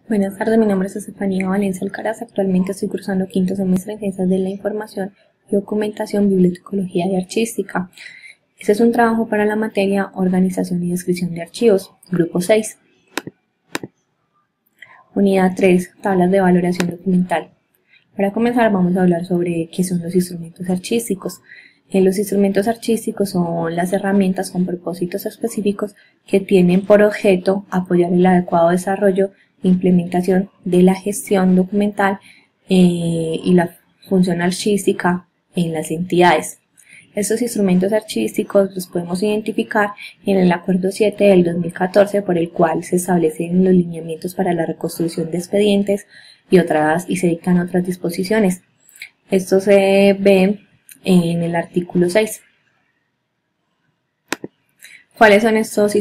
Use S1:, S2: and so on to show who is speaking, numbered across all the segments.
S1: Buenas tardes, mi nombre es Estefanía Valencia Alcaraz. Actualmente estoy cursando quinto semestre en Ciencias de la Información y Documentación, Bibliotecología y Archística. Este es un trabajo para la materia Organización y Descripción de Archivos, Grupo 6. Unidad 3, Tablas de Valoración Documental. Para comenzar vamos a hablar sobre qué son los instrumentos archísticos. Los instrumentos archísticos son las herramientas con propósitos específicos que tienen por objeto apoyar el adecuado desarrollo e implementación de la gestión documental y la función archística en las entidades. Estos instrumentos archísticos los podemos identificar en el Acuerdo 7 del 2014, por el cual se establecen los lineamientos para la reconstrucción de expedientes y se dictan otras disposiciones. Esto se ve en el artículo 6. ¿Cuáles son estos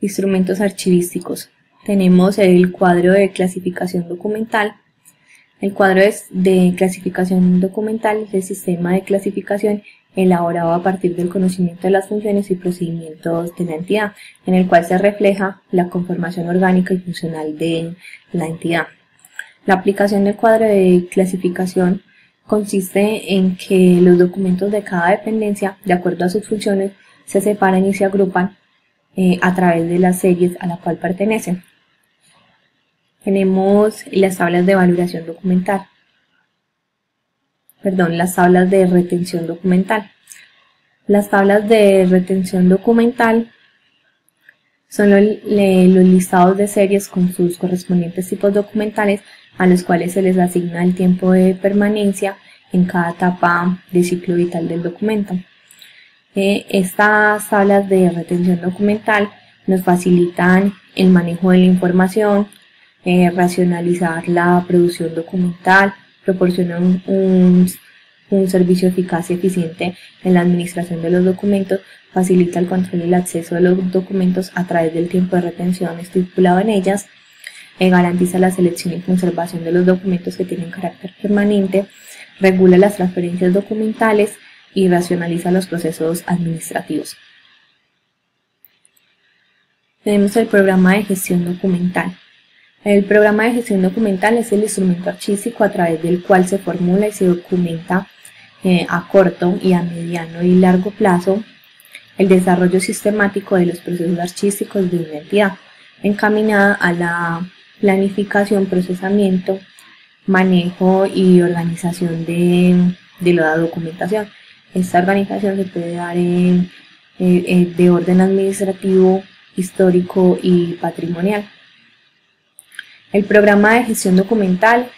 S1: instrumentos archivísticos? Tenemos el cuadro de clasificación documental. El cuadro de clasificación documental es el sistema de clasificación elaborado a partir del conocimiento de las funciones y procedimientos de la entidad, en el cual se refleja la conformación orgánica y funcional de la entidad. La aplicación del cuadro de clasificación consiste en que los documentos de cada dependencia, de acuerdo a sus funciones, se separan y se agrupan a través de las series a la cual pertenecen. Tenemos las tablas de valoración documental. Las tablas de retención documental. Las tablas de retención documental son los listados de series con sus correspondientes tipos documentales a los cuales se les asigna el tiempo de permanencia en cada etapa de ciclo vital del documento. Estas tablas de retención documental nos facilitan el manejo de la información, racionalizar la producción documental, proporcionan un servicio eficaz y eficiente en la administración de los documentos, facilita el control y el acceso de los documentos a través del tiempo de retención estipulado en ellas, garantiza la selección y conservación de los documentos que tienen carácter permanente, regula las transferencias documentales y racionaliza los procesos administrativos. Tenemos el programa de gestión documental. El programa de gestión documental es el instrumento archístico a través del cual se formula y se documenta a corto y a mediano y largo plazo el desarrollo sistemático de los procesos archísticos de una entidad, encaminada a la planificación, procesamiento, manejo y organización de la documentación. Esta organización se puede dar de orden administrativo, histórico y patrimonial. El programa de gestión documental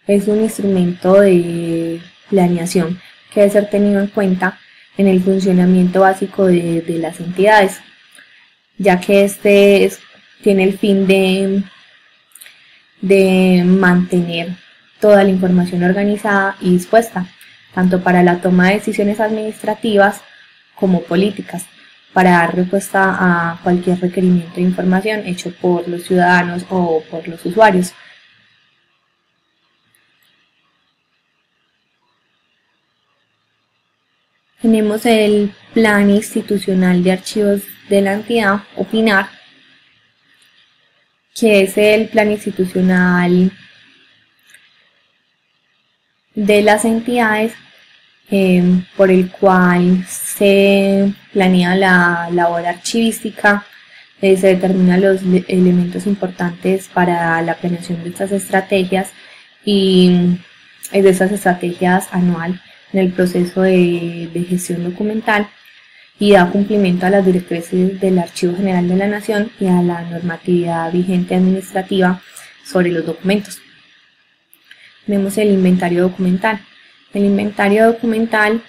S1: es un instrumento de planeación que debe ser tenido en cuenta en el funcionamiento básico de las entidades, ya que tiene el fin de mantener toda la información organizada y dispuesta, tanto para la toma de decisiones administrativas como políticas, para dar respuesta a cualquier requerimiento de información hecho por los ciudadanos o por los usuarios. Tenemos el Plan Institucional de Archivos de la entidad, o PINAR, que es el plan institucional de las entidades por el cual se planea la labor archivística, se determinan los elementos importantes para la planeación de estas estrategias y de estas estrategias anual en el proceso de gestión documental, y da cumplimiento a las directrices del Archivo General de la Nación y a la normatividad vigente administrativa sobre los documentos. Tenemos el inventario documental. El inventario documental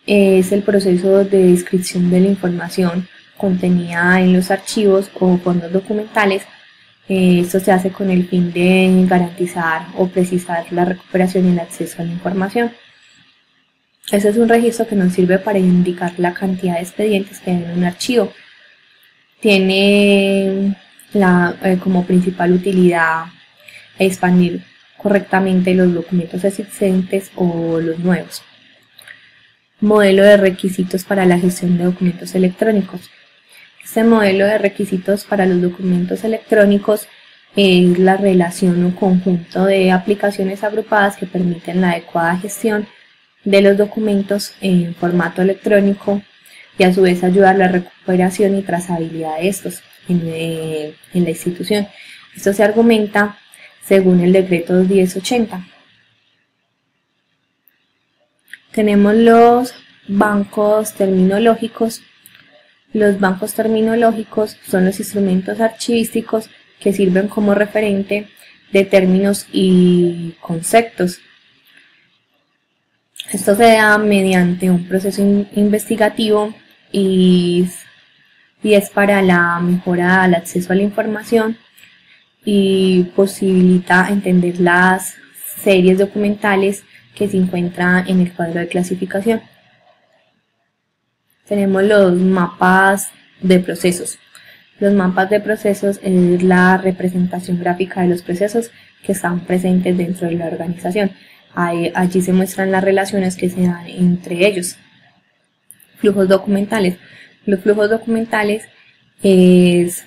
S1: es el proceso de descripción de la información contenida en los archivos o fondos documentales. Esto se hace con el fin de garantizar o precisar la recuperación y el acceso a la información. Este es un registro que nos sirve para indicar la cantidad de expedientes que hay en un archivo. Tiene como principal utilidad expandir correctamente los documentos existentes o los nuevos. Modelo de requisitos para la gestión de documentos electrónicos. Este modelo de requisitos para los documentos electrónicos es la relación o conjunto de aplicaciones agrupadas que permiten la adecuada gestión de los documentos en formato electrónico y a su vez ayudar a la recuperación y trazabilidad de estos en la institución. Esto se argumenta según el decreto 1080. Tenemos los bancos terminológicos. Los bancos terminológicos son los instrumentos archivísticos que sirven como referente de términos y conceptos. Esto se da mediante un proceso investigativo y es para la mejora del acceso a la información y posibilita entender las series documentales que se encuentran en el cuadro de clasificación. Tenemos los mapas de procesos. Los mapas de procesos es la representación gráfica de los procesos que están presentes dentro de la organización. Allí se muestran las relaciones que se dan entre ellos. Flujos documentales. Los flujos documentales es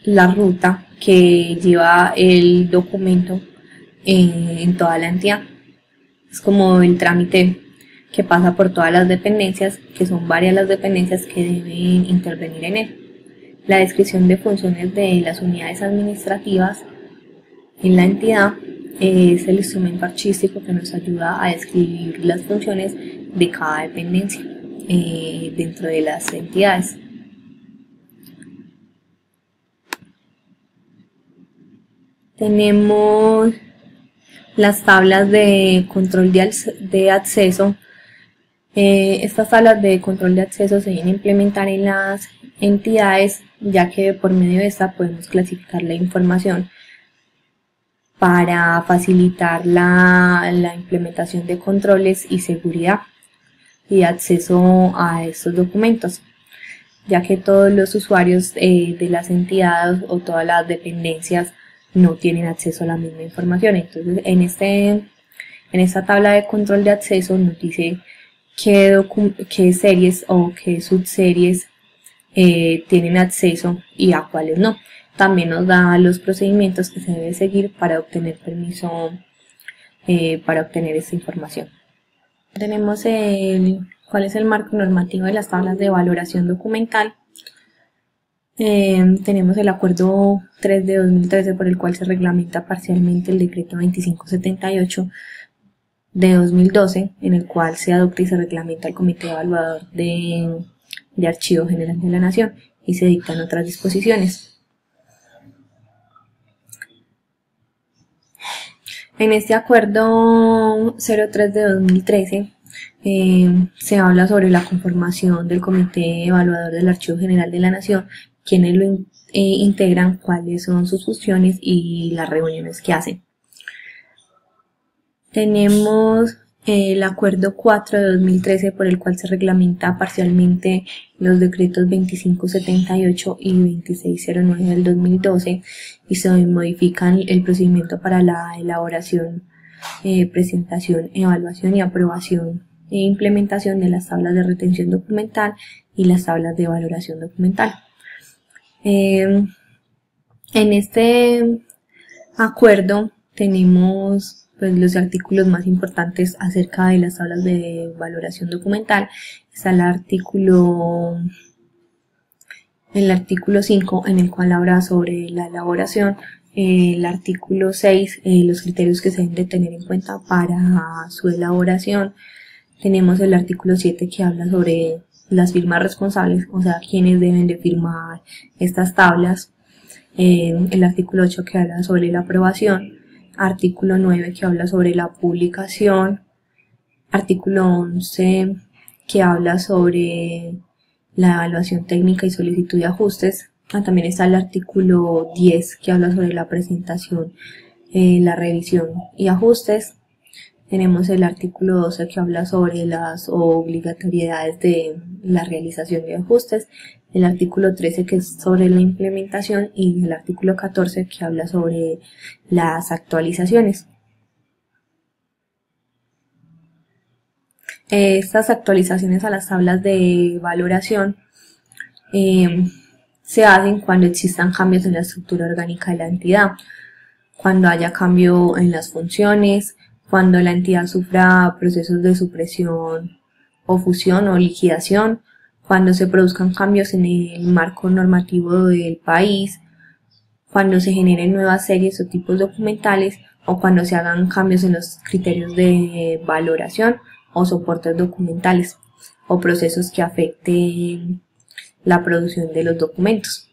S1: la ruta que lleva el documento en toda la entidad. Es como el trámite que pasa por todas las dependencias, que son varias las dependencias que deben intervenir en él. La descripción de funciones de las unidades administrativas en la entidad es el instrumento archivístico que nos ayuda a describir las funciones de cada dependencia dentro de las entidades. Tenemos las tablas de control de acceso. Estas tablas de control de acceso se deben implementar en las entidades, ya que por medio de esta podemos clasificar la información para facilitar la implementación de controles y seguridad y acceso a estos documentos, ya que todos los usuarios de las entidades o todas las dependencias no tienen acceso a la misma información. Entonces en esta tabla de control de acceso nos dice qué series o qué subseries tienen acceso y a cuáles no. También nos da los procedimientos que se debe seguir para obtener permiso para obtener esta información. Tenemos cuál es el marco normativo de las tablas de valoración documental. Tenemos el acuerdo 3 de 2013 por el cual se reglamenta parcialmente el decreto 2578 de 2012, en el cual se adopta y se reglamenta el Comité Evaluador de Archivo General de la Nación y se dictan otras disposiciones. En este acuerdo 03 de 2013 se habla sobre la conformación del Comité Evaluador del Archivo General de la Nación, quienes lo integran, cuáles son sus funciones y las reuniones que hacen. Tenemos el acuerdo 4 de 2013 por el cual se reglamenta parcialmente los decretos 2578 y 2609 del 2012 y se modifican el procedimiento para la elaboración, presentación, evaluación y aprobación e implementación de las tablas de retención documental y las tablas de valoración documental. En este acuerdo tenemos pues los artículos más importantes acerca de las tablas de valoración documental. Está el artículo 5, en el cual habla sobre la elaboración. El artículo 6, los criterios que se deben de tener en cuenta para su elaboración. Tenemos el artículo 7 que habla sobre las firmas responsables, o sea, quienes deben de firmar estas tablas. El artículo 8 que habla sobre la aprobación. Artículo 9 que habla sobre la publicación. Artículo 11 que habla sobre la evaluación técnica y solicitud de ajustes. También está el artículo 10 que habla sobre la presentación, la revisión y ajustes. Tenemos el artículo 12 que habla sobre las obligatoriedades de la realización de ajustes, el artículo 13 que es sobre la implementación y el artículo 14 que habla sobre las actualizaciones. Estas actualizaciones a las tablas de valoración se hacen cuando existan cambios en la estructura orgánica de la entidad, cuando haya cambio en las funciones, cuando la entidad sufra procesos de supresión o fusión o liquidación, cuando se produzcan cambios en el marco normativo del país, cuando se generen nuevas series o tipos documentales o cuando se hagan cambios en los criterios de valoración o soportes documentales o procesos que afecten la producción de los documentos.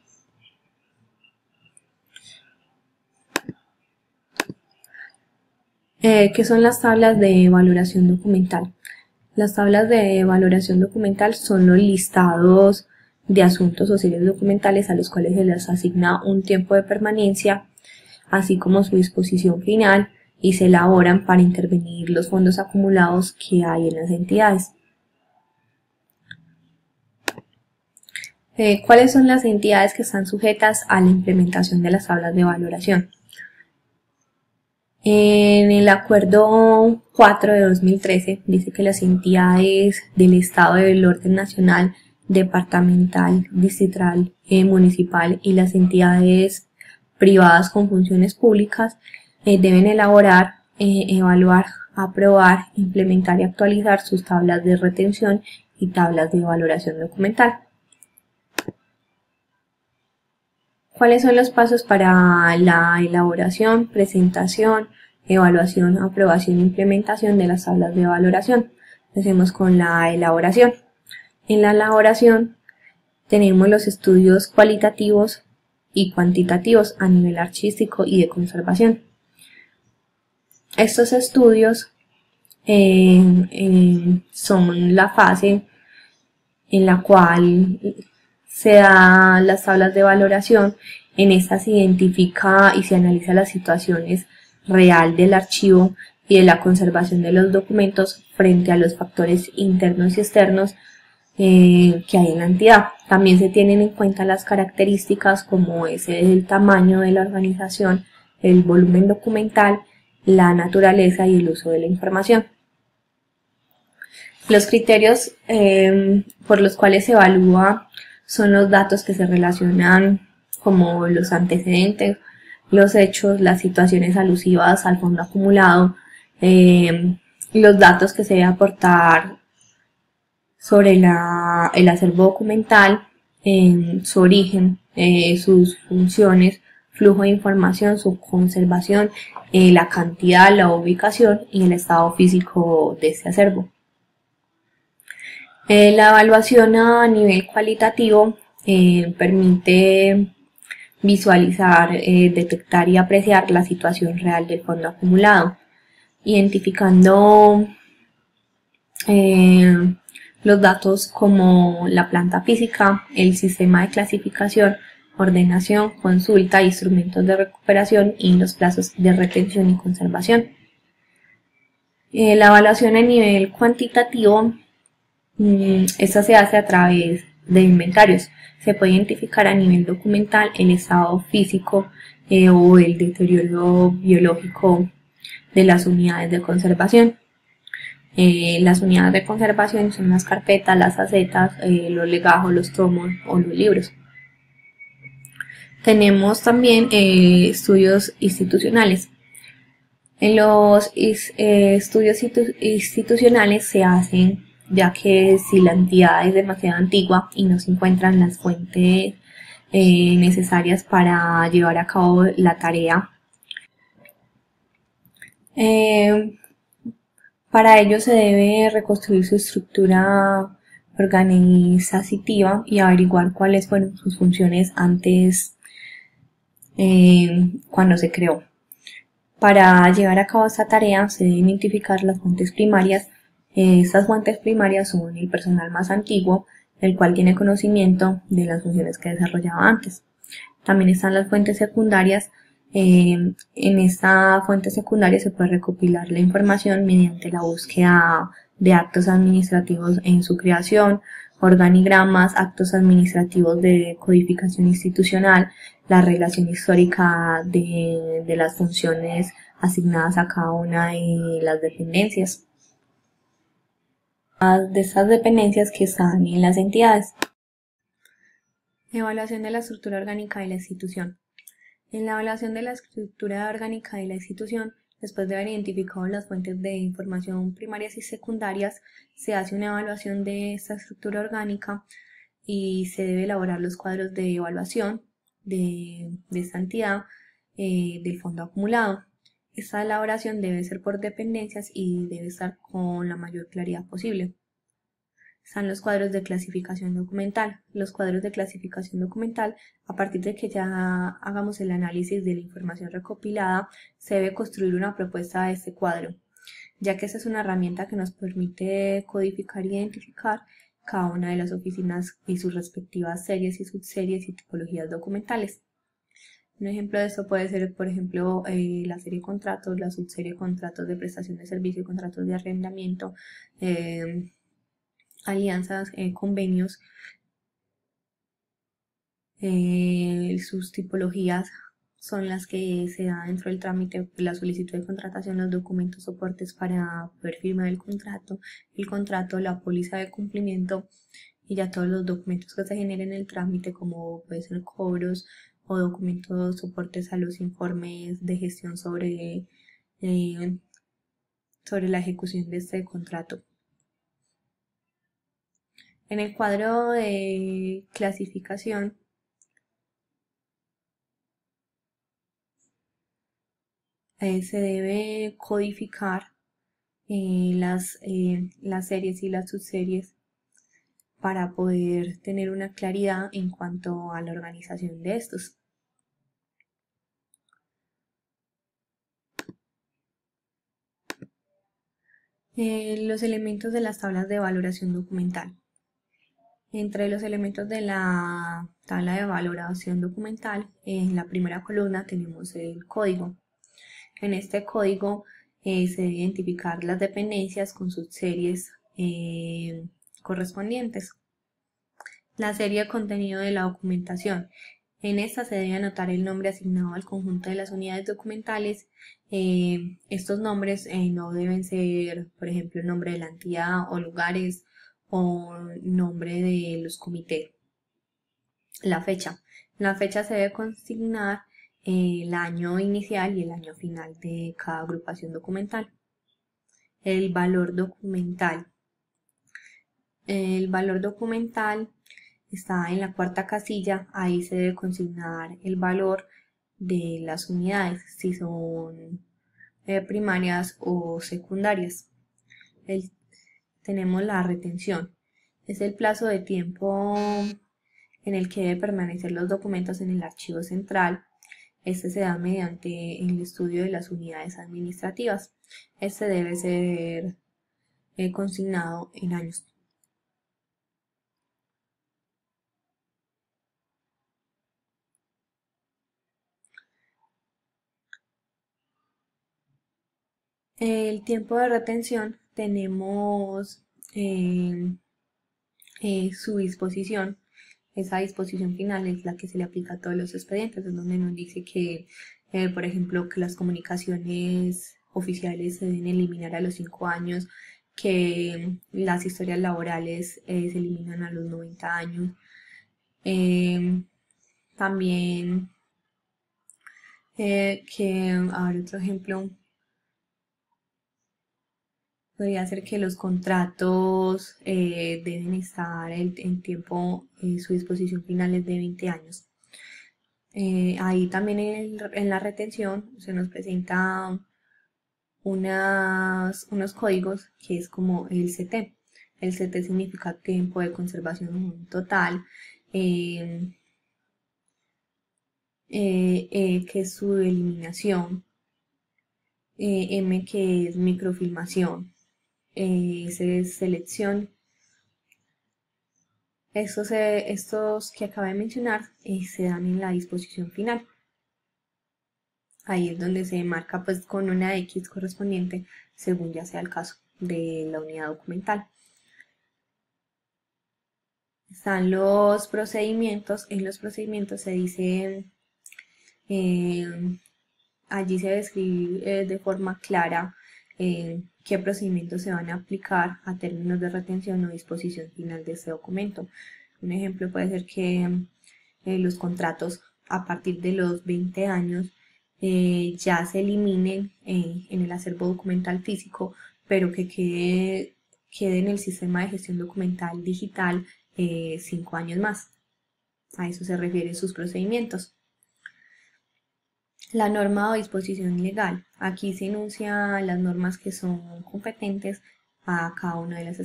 S1: ¿Qué son las tablas de valoración documental? Las tablas de valoración documental son los listados de asuntos o series documentales a los cuales se les asigna un tiempo de permanencia, así como su disposición final, y se elaboran para intervenir los fondos acumulados que hay en las entidades. ¿Cuáles son las entidades que están sujetas a la implementación de las tablas de valoración? En el acuerdo 4 de 2013 dice que las entidades del Estado del orden nacional, departamental, distrital, municipal y las entidades privadas con funciones públicas deben elaborar, evaluar, aprobar, implementar y actualizar sus tablas de retención y tablas de valoración documental. ¿Cuáles son los pasos para la elaboración, presentación, evaluación, aprobación e implementación de las tablas de valoración? Empecemos con la elaboración. En la elaboración tenemos los estudios cualitativos y cuantitativos a nivel archivístico y de conservación. Estos estudios son la fase en la cual se dan las tablas de valoración. En estas se identifica y se analiza las situaciones real del archivo y de la conservación de los documentos frente a los factores internos y externos que hay en la entidad. También se tienen en cuenta las características como es el tamaño de la organización, el volumen documental, la naturaleza y el uso de la información. Los criterios por los cuales se evalúa son los datos que se relacionan como los antecedentes, los hechos, las situaciones alusivas al fondo acumulado, los datos que se debe aportar sobre el acervo documental, su origen, sus funciones, flujo de información, su conservación, la cantidad, la ubicación y el estado físico de este acervo. La evaluación a nivel cualitativo permite visualizar, detectar y apreciar la situación real del fondo acumulado, identificando los datos como la planta física, el sistema de clasificación, ordenación, consulta, instrumentos de recuperación y los plazos de retención y conservación. La evaluación a nivel cuantitativo, esta se hace a través de inventarios. Se puede identificar a nivel documental el estado físico o el deterioro biológico de las unidades de conservación. Las unidades de conservación son las carpetas, las acetas, los legajos, los tomos o los libros. Tenemos también estudios institucionales. En los estudios institucionales se hacen ya que si la entidad es demasiado antigua y no se encuentran las fuentes necesarias para llevar a cabo la tarea. Para ello se debe reconstruir su estructura organizativa y averiguar cuáles fueron sus funciones antes cuando se creó. Para llevar a cabo esta tarea se deben identificar las fuentes primarias. Estas fuentes primarias son el personal más antiguo, el cual tiene conocimiento de las funciones que desarrollaba antes. También están las fuentes secundarias. En esta fuente secundaria se puede recopilar la información mediante la búsqueda de actos administrativos en su creación, organigramas, actos administrativos de codificación institucional, la relación histórica de las funciones asignadas a cada una de las dependencias. De estas dependencias que están en las entidades. Evaluación de la estructura orgánica de la institución. En la evaluación de la estructura orgánica de la institución, después de haber identificado las fuentes de información primarias y secundarias, se hace una evaluación de esta estructura orgánica y se debe elaborar los cuadros de evaluación de esta entidad del fondo acumulado. Esta elaboración debe ser por dependencias y debe estar con la mayor claridad posible. Están los cuadros de clasificación documental. Los cuadros de clasificación documental, a partir de que ya hagamos el análisis de la información recopilada, se debe construir una propuesta de este cuadro, ya que esa es una herramienta que nos permite codificar e identificar cada una de las oficinas y sus respectivas series y subseries y tipologías documentales. Un ejemplo de esto puede ser, por ejemplo, la serie de contratos, la subserie contratos de prestación de servicio y contratos de arrendamiento, alianzas, convenios, sus tipologías son las que se da dentro del trámite, la solicitud de contratación, los documentos soportes para poder firmar el contrato, la póliza de cumplimiento y ya todos los documentos que se generen en el trámite, como puede ser cobros o documentos soportes a los informes de gestión sobre la ejecución de este contrato. En el cuadro de clasificación se debe codificar las series y las subseries para poder tener una claridad en cuanto a la organización de estos. Los elementos de las tablas de valoración documental. Entre los elementos de la tabla de valoración documental, en la primera columna tenemos el código. En este código se debe identificar las dependencias con sus series correspondientes. La serie de contenido de la documentación. En esta se debe anotar el nombre asignado al conjunto de las unidades documentales. Estos nombres no deben ser, por ejemplo, el nombre de la entidad o lugares o nombre de los comités. La fecha. La fecha se debe consignar el año inicial y el año final de cada agrupación documental. El valor documental. El valor documental está en la cuarta casilla, ahí se debe consignar el valor de las unidades, si son primarias o secundarias. Tenemos la retención, es el plazo de tiempo en el que deben permanecer los documentos en el archivo central. Este se da mediante el estudio de las unidades administrativas. Este debe ser consignado en años. El tiempo de retención tenemos su disposición. Esa disposición final es la que se le aplica a todos los expedientes, en donde nos dice que, por ejemplo, que las comunicaciones oficiales se deben eliminar a los 5 años, que las historias laborales se eliminan a los 90 años. También, a ver, otro ejemplo, podría ser que los contratos deben estar en tiempo, su disposición final es de 20 años. Ahí también en la retención se nos presenta unos códigos que es como el CT. El CT significa tiempo de conservación total, que es su eliminación, M que es microfilmación, C es selección. Estos que acabo de mencionar se dan en la disposición final. Ahí es donde se marca pues con una X correspondiente según ya sea el caso de la unidad documental. Están los procedimientos. En los procedimientos se dice, allí se describe de forma clara qué procedimientos se van a aplicar a términos de retención o disposición final de este documento. Un ejemplo puede ser que los contratos a partir de los 20 años ya se eliminen en el acervo documental físico, pero que quede en el sistema de gestión documental digital 5 años más. A eso se refieren sus procedimientos. La norma o disposición legal. Aquí se enuncian las normas que son competentes a cada uno de los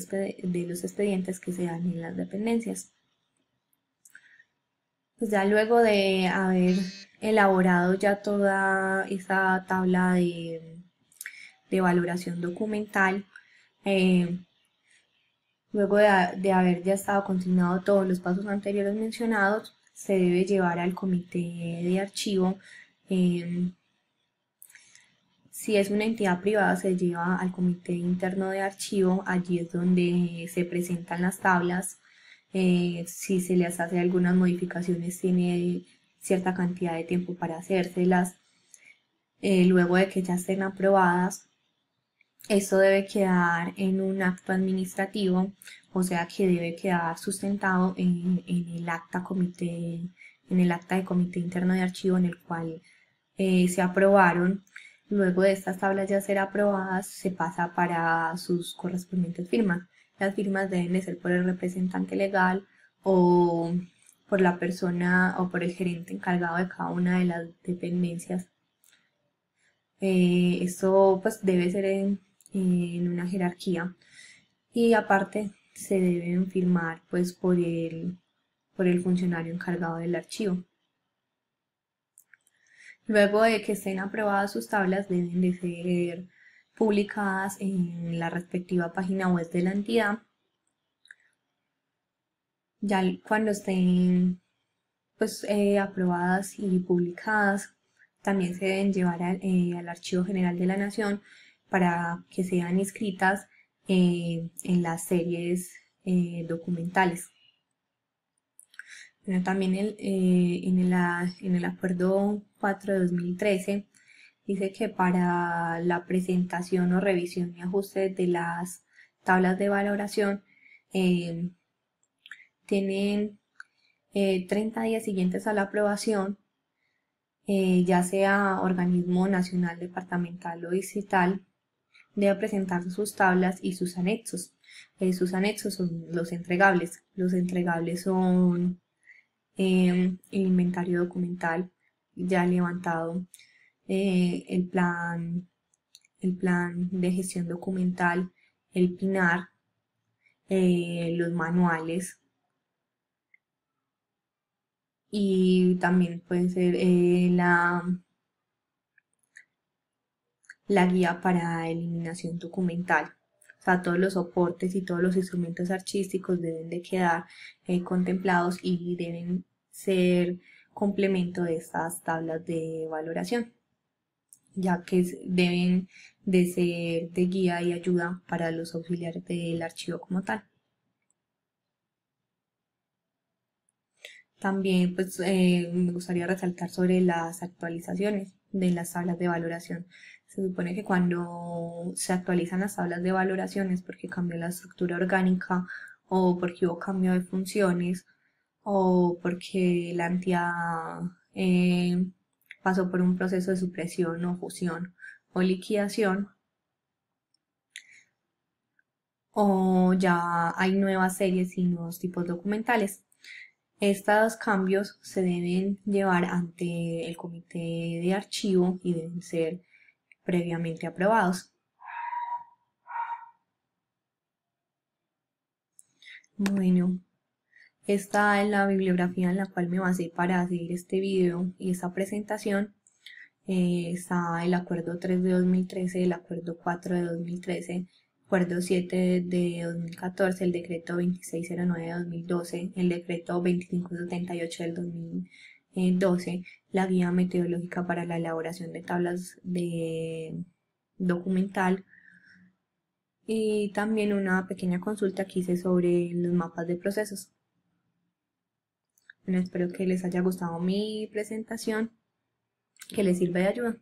S1: expedientes que se dan en las dependencias. Pues ya luego de haber elaborado ya toda esa tabla de valoración documental, luego de haber ya estado consignado todos los pasos anteriores mencionados, se debe llevar al comité de archivo. Si es una entidad privada, se lleva al comité interno de archivo. Allí es donde se presentan las tablas. Si se les hace algunas modificaciones, tiene cierta cantidad de tiempo para hacérselas. Luego de que ya estén aprobadas, esto debe quedar en un acto administrativo, o sea que debe quedar sustentado en el acta de comité interno de archivo en el cual se aprobaron. Luego de estas tablas ya ser aprobadas, se pasa para sus correspondientes firmas. Las firmas deben de ser por el representante legal o por la persona o por el gerente encargado de cada una de las dependencias. Esto pues debe ser en una jerarquía, y aparte se deben firmar pues por el funcionario encargado del archivo. Luego de que estén aprobadas sus tablas, deben de ser publicadas en la respectiva página web de la entidad. Ya cuando estén pues aprobadas y publicadas, también se deben llevar al Archivo General de la Nación para que sean inscritas en las series documentales. Bueno, también en el Acuerdo 4 de 2013 dice que para la presentación o revisión y ajuste de las tablas de valoración tienen 30 días siguientes a la aprobación, ya sea organismo nacional, departamental o distrital, debe presentar sus tablas y sus anexos. Sus anexos son los entregables. Los entregables son el inventario documental ya levantado, el plan de gestión documental, el PINAR, los manuales, y también puede ser la guía para eliminación documental. O sea, todos los soportes y todos los instrumentos archísticos deben de quedar contemplados y deben ser complemento de estas tablas de valoración, ya que deben de ser de guía y ayuda para los auxiliares del archivo como tal. También pues me gustaría resaltar sobre las actualizaciones de las tablas de valoración. Se supone que cuando se actualizan las tablas de valoración es porque cambió la estructura orgánica, o porque hubo cambio de funciones, o porque la entidad pasó por un proceso de supresión o fusión o liquidación, o ya hay nuevas series y nuevos tipos documentales. Estos cambios se deben llevar ante el comité de archivo y deben ser previamente aprobados. Bueno, esta es la bibliografía en la cual me basé para hacer este video y esta presentación. Está el Acuerdo 3 de 2013, el Acuerdo 4 de 2013, Acuerdo 7 de 2014, el Decreto 2609 de 2012, el Decreto 2578 del 2012, la Guía Metodológica para la elaboración de tablas de documental, y también una pequeña consulta que hice sobre los mapas de procesos. Bueno, espero que les haya gustado mi presentación, que les sirva de ayuda.